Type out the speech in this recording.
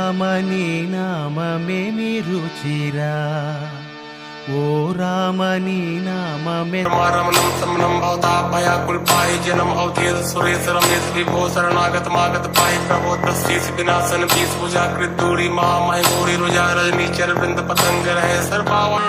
రామని నామమేమి రుచిరా ఓ రామని నామమే రమణం సమనం భవతాభయాకుల్పాయ జనం అవధేత సురేశరమేశ విభో శరణాగతమాగత పాయి ప్రబోధ వినాశన బీస్ పూజాకృత दूरी महामय गौरी रुजा रजनी चर वृंद पतंग रहे सर्पावन